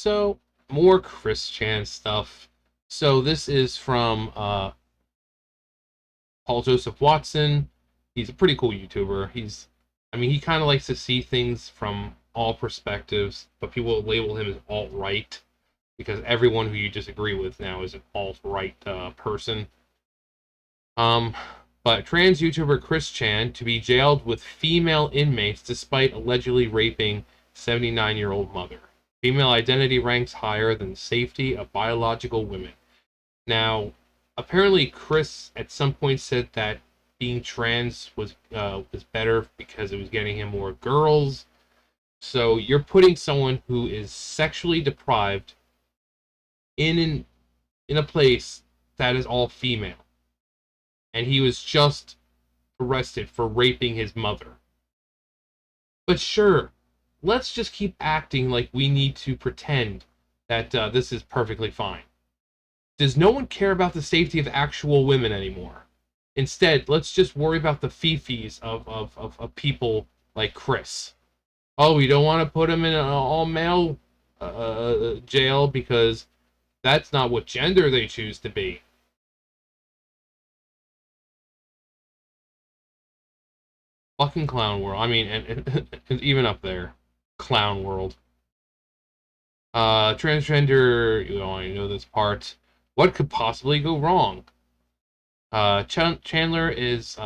So, more Chris Chan stuff. So, this is from Paul Joseph Watson. He's a pretty cool YouTuber. He kind of likes to see things from all perspectives, but people label him as alt-right because everyone who you disagree with now is an alt-right person. Um, but trans YouTuber Chris Chan to be jailed with female inmates despite allegedly raping 79-year-old mother. Female identity ranks higher than safety of biological women. Now, apparently, Chris at some point said that being trans was better because it was getting him more girls. So you're putting someone who is sexually deprived in a place that is all female, and he was just arrested for raping his mother. But sure, let's just keep acting like we need to pretend that this is perfectly fine. Does no one care about the safety of actual women anymore? Instead, let's just worry about the fifis of people like Chris. Oh, we don't want to put him in an all-male jail because that's not what gender they choose to be. Fucking clown world. I mean, and even up there, clown world. Transgender. You don't want to know this part. What could possibly go wrong? Chandler is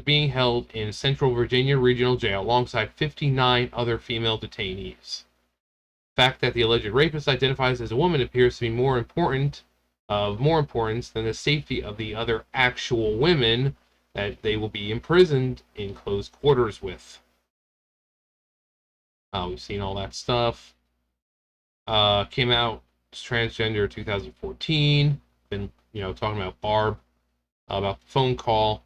being held in Central Virginia Regional Jail alongside 59 other female detainees. The fact that the alleged rapist identifies as a woman appears to be more importance than the safety of the other actual women that they will be imprisoned in close quarters with. We've seen all that stuff. Came out transgender 2014. Been talking about Barb, about the phone call.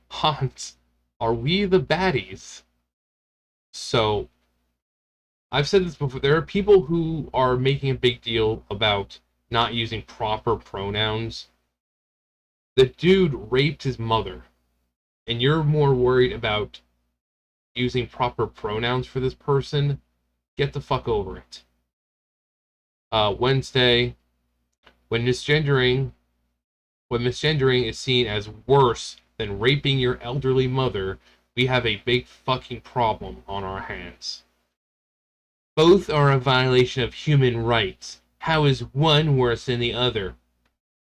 Hans, are we the baddies? So, I've said this before. There are people who are making a big deal about not using proper pronouns. The dude raped his mother, and you're more worried about using proper pronouns for this person. Get the fuck over it. Wednesday, when misgendering is seen as worse than raping your elderly mother, we have a big fucking problem on our hands. Both are a violation of human rights. How is one worse than the other?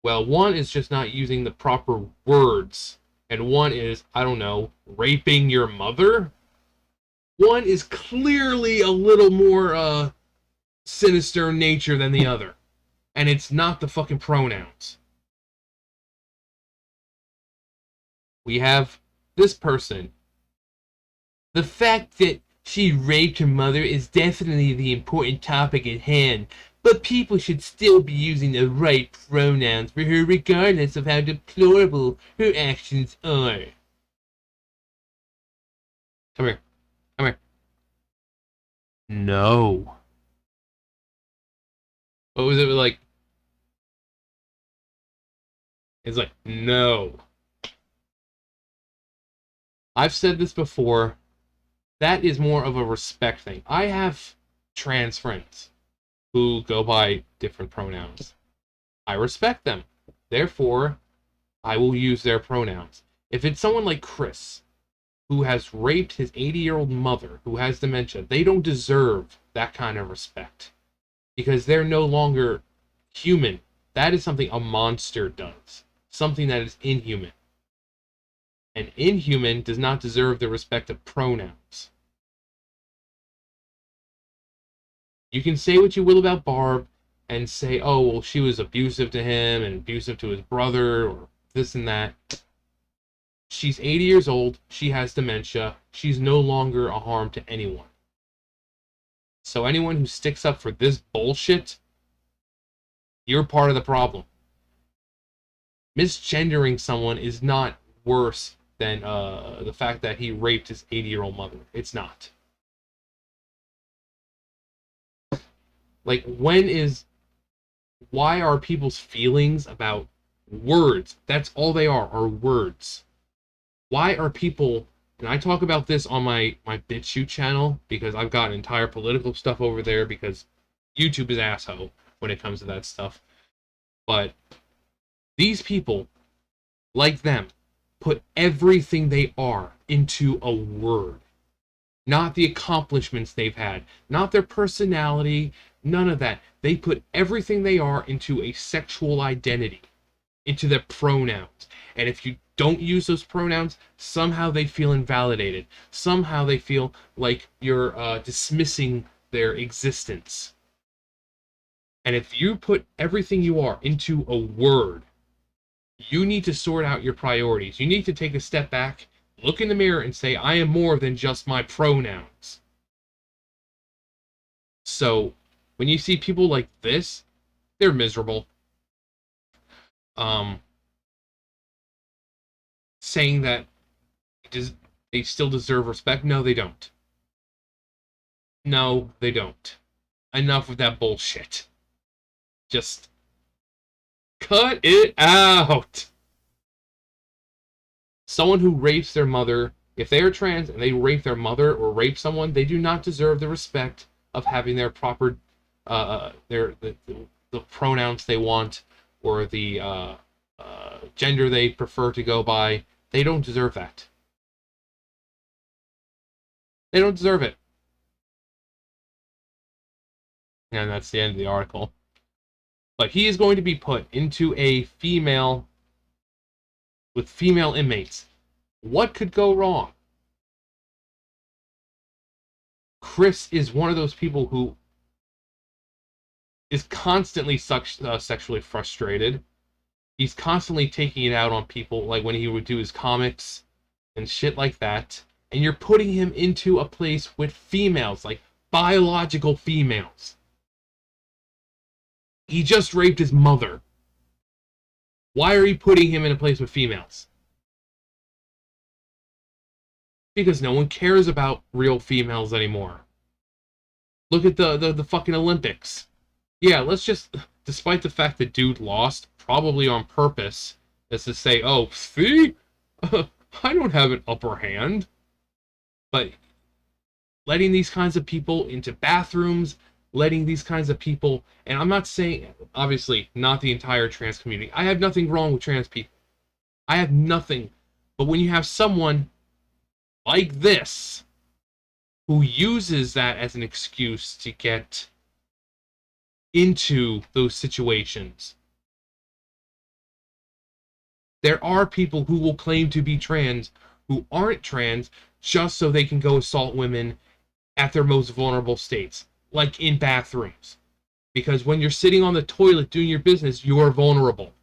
Well, one is just not using the proper words, and one is, I don't know, raping your mother? One is clearly a little more, sinister in nature than the other. And it's not the fucking pronouns. We have this person. The fact that she raped her mother is definitely the important topic at hand, but people should still be using the right pronouns for her regardless of how deplorable her actions are. Come here. Come here. No. What was it like? It's like, no. I've said this before. That is more of a respect thing. I have trans friends who go by different pronouns. I respect them. Therefore, I will use their pronouns. If it's someone like Chris, who has raped his 80-year-old mother, who has dementia, they don't deserve that kind of respect. Because they're no longer human. That is something a monster does. Something that is inhuman. An inhuman does not deserve the respect of pronouns. You can say what you will about Barb and say, oh, well, she was abusive to him and abusive to his brother or this and that. She's 80 years old. She has dementia. She's no longer a harm to anyone. So anyone who sticks up for this bullshit, you're part of the problem. Misgendering someone is not worse than the fact that he raped his 80-year-old mother. It's not. Like, why are people's feelings about words? That's all they are words. Why are people And I talk about this on my BitChute channel because I've got entire political stuff over there because YouTube is asshole when it comes to that stuff. But these people, like them, put everything they are into a word. Not the accomplishments they've had, not their personality, none of that. They put everything they are into a sexual identity, into their pronouns. And if you don't use those pronouns, somehow they feel invalidated. Somehow they feel like you're dismissing their existence. And if you put everything you are into a word, you need to sort out your priorities. You need to take a step back, look in the mirror, and say, I am more than just my pronouns. So, when you see people like this, they're miserable. Saying that they still deserve respect. No, they don't. No, they don't. Enough with that bullshit. Just cut it out. Someone who rapes their mother, if they are trans and they rape their mother or rape someone, they do not deserve the respect of having their proper, the pronouns they want or the gender they prefer to go by. They don't deserve that. They don't deserve it. And that's the end of the article. But he is going to be put into a female with female inmates. What could go wrong? Chris is one of those people who is constantly sexually frustrated. He's constantly taking it out on people, like when he would do his comics and shit like that. And you're putting him into a place with females, like biological females. He just raped his mother. Why are you putting him in a place with females? Because no one cares about real females anymore. Look at the fucking Olympics. Yeah, let's just, despite the fact that dude lost, probably on purpose, is to say, oh, see? I don't have an upper hand. But letting these kinds of people into bathrooms, letting these kinds of people, and I'm not saying, obviously, not the entire trans community. I have nothing wrong with trans people. I have nothing. But when you have someone like this who uses that as an excuse to get into those situations, there are people who will claim to be trans who aren't trans just so they can go assault women at their most vulnerable states, like in bathrooms. Because when you're sitting on the toilet doing your business, you are vulnerable.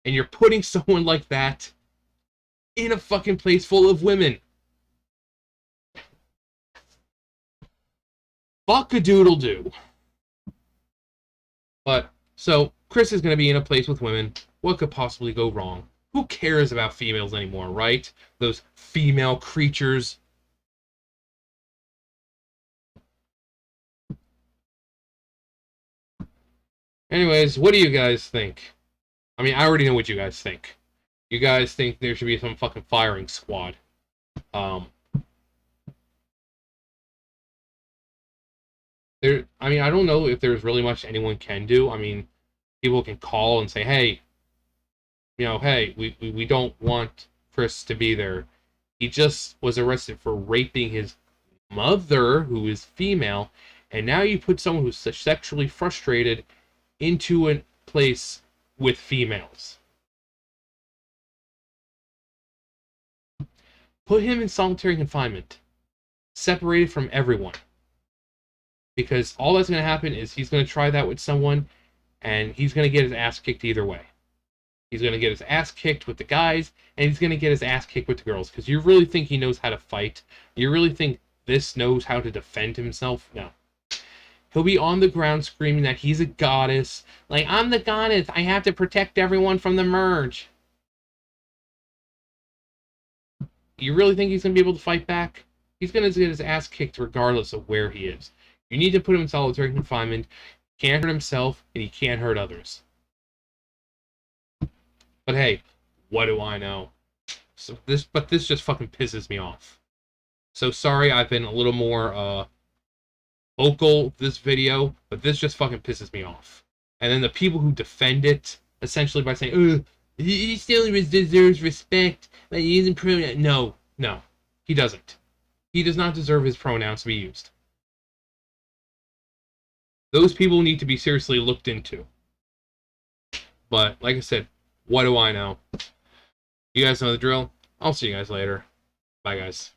And you're putting someone like that in a fucking place full of women. Fuck-a-doodle-doo. But, so, Chris is going to be in a place with women. What could possibly go wrong? Who cares about females anymore, right? Those female creatures. Anyways, what do you guys think? I mean, I already know what you guys think. You guys think there should be some fucking firing squad. I mean, I don't know if there's really much anyone can do. I mean, people can call and say, hey, hey, we don't want Chris to be there. He just was arrested for raping his mother, who is female, and now you put someone who's sexually frustrated into a place with females. Put him in solitary confinement, separated from everyone. Because all that's going to happen is he's going to try that with someone, and he's going to get his ass kicked either way. He's going to get his ass kicked with the guys, and he's going to get his ass kicked with the girls. Because you really think he knows how to fight? You really think this knows how to defend himself? No. He'll be on the ground screaming that he's a goddess. Like, I'm the goddess. I have to protect everyone from the merge. You really think he's going to be able to fight back? He's going to get his ass kicked regardless of where he is. You need to put him in solitary confinement. He can't hurt himself, and he can't hurt others. But hey, what do I know? But this just fucking pisses me off. So sorry, I've been a little more vocal this video, but this just fucking pisses me off. And then the people who defend it, essentially by saying, "Oh, he still deserves respect, but he isn't pronouns." No, no, he doesn't. He does not deserve his pronouns to be used. Those people need to be seriously looked into. But like I said, what do I know? You guys know the drill. I'll see you guys later. Bye, guys.